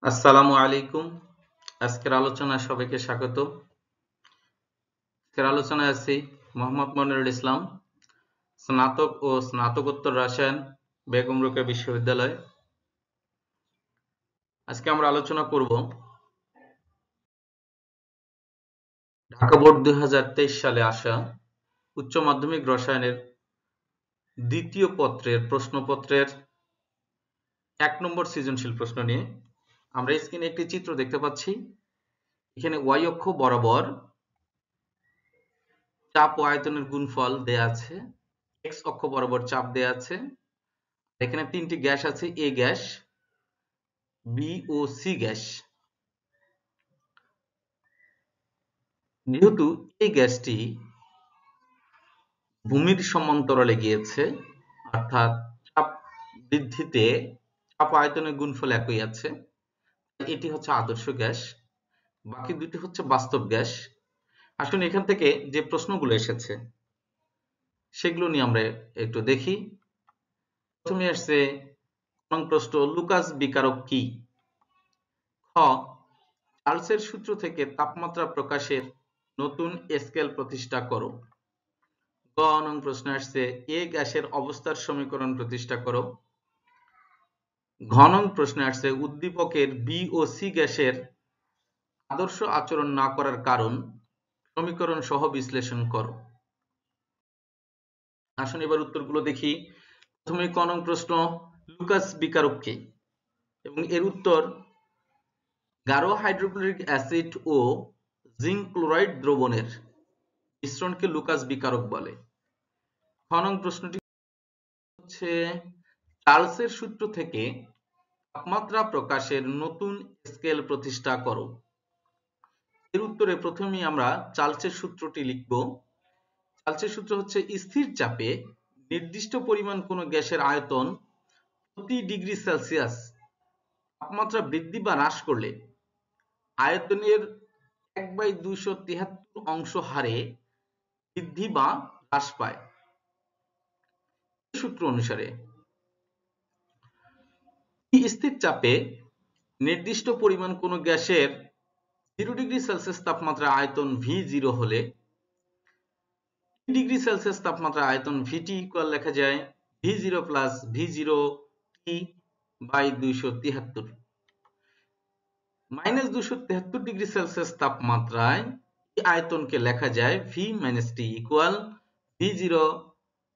আসসালামু আলাইকুম। আজকের আলোচনায় সবাইকে স্বাগত। আজকের আলোচনায় আছি মোহাম্মদ মনিরুল ইসলাম, স্নাতক ও স্নাতকোত্তর রসায়ন, বেগম রোকেয়া বিশ্ববিদ্যালয়। আজকে আমরা আলোচনা করব ঢাকা বোর্ড 2023 সালে আসা উচ্চ মাধ্যমিক রসায়নের দ্বিতীয় পত্রের প্রশ্নপত্রের 1 নম্বর সৃজনশীল প্রশ্ন নিয়ে। আমরা স্ক্রিনে একটি চিত্র দেখতে পাচ্ছি। এখানে y অক্ষ বরাবর চাপ ও আয়তনের গুণফল দেয়া আছে, x অক্ষ বরাবর চাপ দেয়া আছে। এখানে তিনটি গ্যাস আছে, এ গ্যাস, বি ও সি গ্যাস। যেহেতু এই গ্যাসটি ভূমির সমান্তরালে গিয়েছে, অর্থাৎ চাপ বৃদ্ধিতে চাপ আয়তনের গুণফল একই আছে, এটি হচ্ছে আদর্শ গ্যাস। বাকি দুটি হচ্ছে বাস্তব গ্যাস। আসুন এখান থেকে যে প্রশ্নগুলো এসেছে সেগুলো নিয়ে আমরা একটু দেখি। প্রথমে আসছে প্রশ্ন, লুকাস বিকারক কি? খ, চার্লসের সূত্র থেকে তাপমাত্রা প্রকাশের নতুন স্কেল প্রতিষ্ঠা করো। গ নং প্রশ্ন আসছে, এ গ্যাসের অবস্থার সমীকরণ প্রতিষ্ঠা করো। ঘ নং প্রশ্ন আসছে, উদ্দীপকের বি ও সি গ্যাসের আদর্শ আচরণ না করার কারণ সমীকরণ সহ বিশ্লেষণ করো। আসুন এবার উত্তরগুলো দেখি। প্রথমে ক নং প্রশ্ন, লুকাস বিকারক কে? এবং এর উত্তর, গাঢ় হাইড্রোক্লোরিক অ্যাসিড ও জিঙ্ক ক্লোরাইড দ্রবণের মিশ্রণকে লুকাস বিকারক বলে। খ নং প্রশ্নটি হচ্ছে, চার্লসের সূত্র থেকে তাপমাত্রা প্রকাশের নতুন স্কেল প্রতিষ্ঠা করো। এর উত্তরে প্রথমেই আমরা চার্লসের সূত্রটি লিখব। চার্লসের সূত্র হচ্ছে, স্থির চাপে নির্দিষ্ট পরিমাণ কোনো গ্যাসের আয়তন প্রতি ডিগ্রি সেলসিয়াস তাপমাত্রা বৃদ্ধি বা হ্রাস করলে আয়তনের 1/273 অংশ হারে বৃদ্ধি বা হ্রাস পায়। সূত্র অনুসারে স্থির চাপে নির্দিষ্ট পরিমাণ কোনো গ্যাসের 0 ডিগ্রি সেলসিয়াস তাপমাত্রা আয়তন V0 হলে ডিগ্রি সেলসিয়াস তাপমাত্রা আয়তন VT ইকুয়াল লেখা যায় V0 plus V0T by 273। Minus 273 degree Celsius তাপমাত্রায় এই আয়তনকে লেখা যায় V minus T equal V0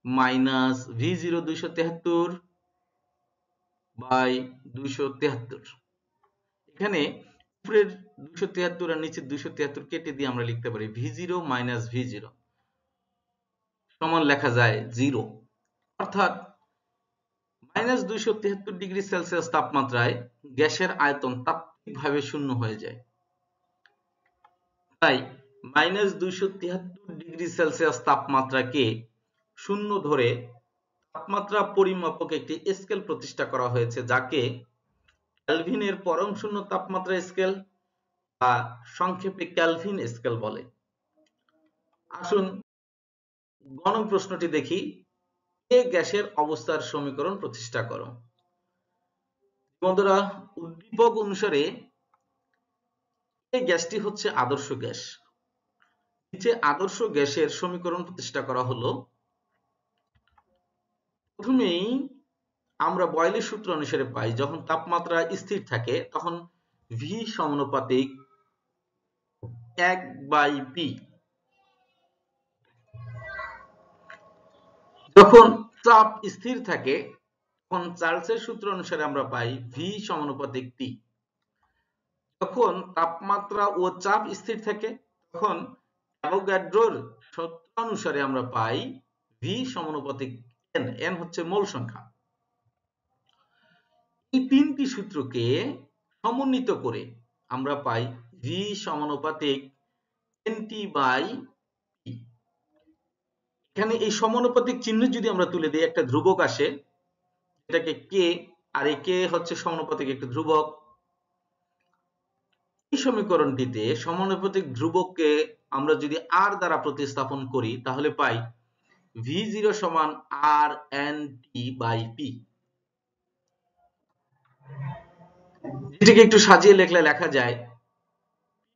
minus V0 273 by 273। এখানে উপরের 273 আর নিচের 273 কেটে দিয়ে আমরা লিখতে পারি V0 মাইনাস V0 সমান লেখা যায় 0। অর্থাৎ মাইনাস 273 ডিগ্রি সেলসিয়াস তাপমাত্রায় গ্যাসের আয়তন তাত্ত্বিকভাবে শূন্য হয়ে যায়। তাই মাইনাস 273 ডিগ্রি সেলসিয়াস তাপমাত্রাকে শূন্য ধরে তাপমাত্রা পরিমাপক একটি স্কেল প্রতিষ্ঠা করা হয়েছে, যাকে কেলভিনের পরম শূন্য তাপমাত্রা স্কেল বা সংক্ষেপে কেলভিন স্কেল বলে। আসুন গ নং প্রশ্নটি দেখি, এ গ্যাসের অবস্থার সমীকরণ প্রতিষ্ঠা করো। বন্ধুরা, উদ্দীপক অনুসারে এই গ্যাসটি হচ্ছে আদর্শ গ্যাস। নিচে আদর্শ গ্যাসের সমীকরণ প্রতিষ্ঠা করা হলো। প্রথমেই আমরা বয়লের সূত্র অনুসারে পাই, যখন তাপমাত্রা স্থির থাকে তখন V সমানুপাতিক 1/P। যখন চাপ স্থির থাকে তখন চার্লসের সূত্র অনুসারে আমরা পাই V সমানুপাতিক T। যখন তাপমাত্রা ও চাপ স্থির থাকে তখন অ্যাভোগাড্রোর সূত্র অনুসারে আমরা পাই V সমানুপাতিক N। N হচ্ছে মোল সংখ্যা। এই তিনটি সূত্রকে সমন্বিত করে আমরা পাই V সমানুপাতিক NT বাই P। এখানে এই সমানুপাতিক চিহ্ন যদি আমরা তুলে দিই, একটা ধ্রুবক আসে, এটাকে K, আর এই K হচ্ছে সমানুপাতিক একটি ধ্রুবক। এই সমীকরণটিতে সমানুপাতিক ধ্রুবককে আমরা যদি R দ্বারা প্রতিস্থাপন করি তাহলে পাই V0 সমান RNT বাই P। যেটাকে একটু সাজিয়ে লিখলে লেখা যায়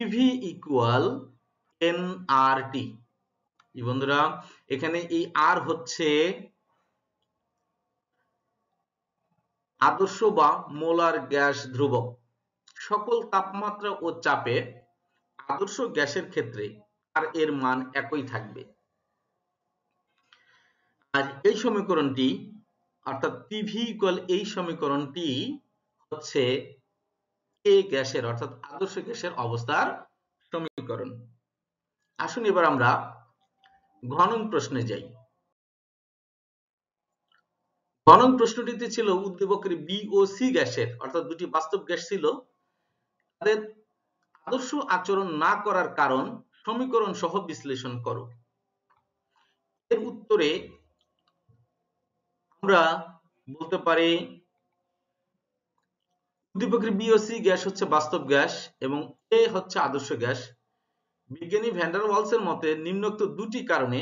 পিভি ইকুয়াল এনআরটি। বন্ধুরা, এখানে এই আর হচ্ছে আদর্শ বা মোলার গ্যাস ধ্রুবক। সকল তাপমাত্রা ও চাপে আদর্শ গ্যাসের ক্ষেত্রে আর এর মান একই থাকবে। আর এই সমীকরণটি অর্থাৎ পিভি ইকুয়াল এই সমীকরণটি হচ্ছে এ গ্যাসের অর্থাৎ আদর্শ গ্যাসের অবস্থার সমীকরণ। আসুন এবার আমরা ঘনং প্রশ্নে যাই। ঘনং প্রশ্নটিতে ছিল উদ্দীপকের বি ও সি গ্যাসের অর্থাৎ দুটি বাস্তব গ্যাস ছিল, তাদের আদর্শ আচরণ না করার কারণ সমীকরণ সহ বিশ্লেষণ করো। এর উত্তরে আমরা বলতে পারি উদ্দীপকের বি ও সি গ্যাস হচ্ছে বাস্তব গ্যাস এবং এ হচ্ছে আদর্শ গ্যাস। বিজ্ঞানী ভ্যান ডার ওয়ালসের মতে নিম্নোক্ত দুটি কারণে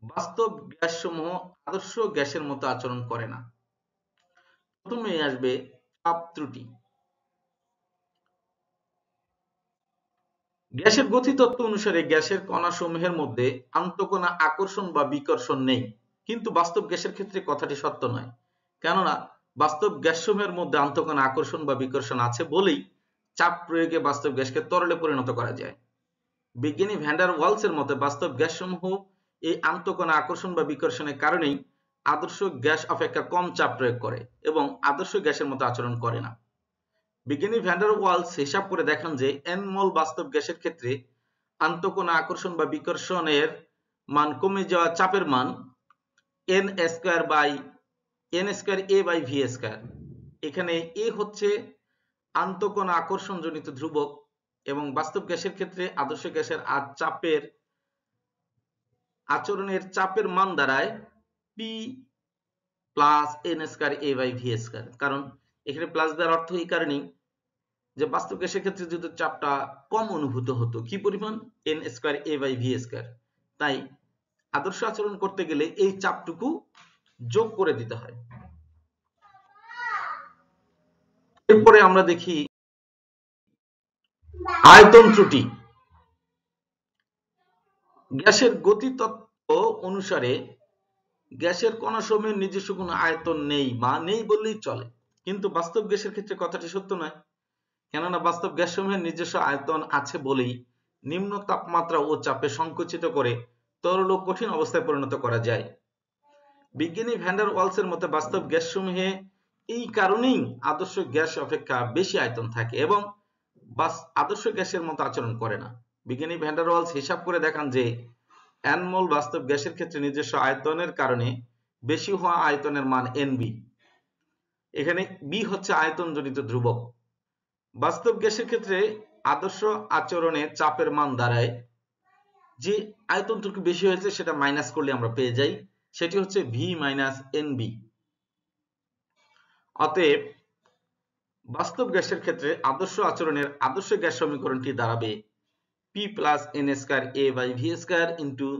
বাস্তব গ্যাসসমূহ আদর্শ গ্যাসের মতো আচরণ করে না। প্রথমে আসবে চাপ ত্রুটি। গ্যাসের গতিতত্ত্ব অনুসারে গ্যাসের কণাসমূহের মধ্যে আন্তঃকণা আকর্ষণ বা বিকর্ষণ নেই, কিন্তু বাস্তব গ্যাসের ক্ষেত্রে কথাটি সত্য নয়, কেননা বাস্তব গ্যাসসমূহের মধ্যে আন্তঃকণা আকর্ষণ বা বিকর্ষণ আছে বলেই চাপ প্রয়োগে বাস্তব গ্যাসকে তরলে পরিণত করা যায়। বিজ্ঞানী ভ্যান ডার ওয়ালসের মতে বাস্তব গ্যাসসমূহ এই আন্তঃকণা আকর্ষণ বা বিকর্ষণের কারণেই আদর্শ গ্যাস অপেক্ষা কম চাপ প্রয়োগ করে এবং আদর্শ গ্যাসের মতো আচরণ করে না। বিজ্ঞানী ভ্যান ডার ওয়ালস হিসাব করে দেখান যে এন মোল বাস্তব গ্যাসের ক্ষেত্রে আন্তঃকণা আকর্ষণ বা বিকর্ষণের মান কমে যাওয়া চাপের মান N square by N square A by V square. এখানে এ হচ্ছে আন্তঃকণা আকর্ষণ জনিত ধ্রুবক এবং বাস্তব গ্যাসের ক্ষেত্রে আদর্শ গ্যাসের চাপের আচরণের চাপের মান দাঁড়ায় P plus N square A by V square. কারণ এখানে প্লাস দেওয়ার অর্থ এই কারণেই যে বাস্তব গ্যাসের ক্ষেত্রে যদি চাপটা কম অনুভূত হতো, কি পরিমাণ, N square A by V square, তাই আদর্শ আচরণ করতে গেলে এই চাপটুকু যোগ করে দিতে হয়। এরপরে আমরা দেখি আয়তন ত্রুটি। গ্যাসের গতিতত্ত্ব অনুসারে গ্যাসের কণাসমূহের নিজস্ব কোনো আয়তন নেই বা নেই বললেই চলে, কিন্তু বাস্তব গ্যাসের ক্ষেত্রে কথাটি সত্য নয়, কেননা বাস্তব গ্যাসসমূহের নিজস্ব আয়তন আছে বলেই নিম্ন তাপমাত্রা ও চাপে সংকুচিত করে তরল ও কঠিন অবস্থায় পরিণত করা যায়। বিজ্ঞানী ভ্যান ডার ওয়ালসের মতে বাস্তব গ্যাসসমূহে এই কারণেই আদর্শ গ্যাস অপেক্ষা বেশি আয়তন থাকে এবং আদর্শ গ্যাসের মতো আচরণ করে না। বিজ্ঞানী ভ্যান ডার ওয়ালস হিসাব করে দেখান যে এন মোল বাস্তব গ্যাসের ক্ষেত্রে নিজস্ব আয়তনের কারণে বেশি হওয়া আয়তনের মান এনবি। এখানে বি হচ্ছে আয়তন জনিত ধ্রুবক। বাস্তব গ্যাসের ক্ষেত্রে আদর্শ আচরণে চাপের মান দাঁড়ায়, যে আয়তনটুকু বেশি হয়েছে সেটা মাইনাস করলে আমরা পেয়ে যাই, সেটি হচ্ছে ভি মাইনাস এনবি। অতএব বাস্তব গ্যাসের ক্ষেত্রে আদর্শ আচরণের আদর্শ গ্যাস সমীকরণটি দাঁড়াবে P plus N square A by V square into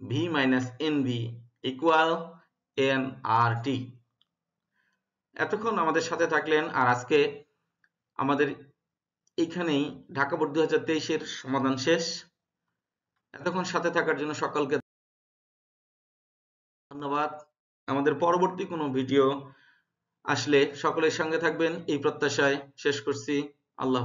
V minus NB equal N R T. এতক্ষণ আমাদের সাথে থাকলেন, আর আজকে আমাদের এইখানেই ঢাকা বোর্ড 2023-এর সমাধান শেষ। এতক্ষণ সাথে থাকার জন্য সকলকে ধন্যবাদ। আমাদের পরবর্তী কোনো ভিডিও আসলে সকলের সঙ্গে থাকবেন এই প্রত্যাশায় শেষ করছি। আল্লাহ।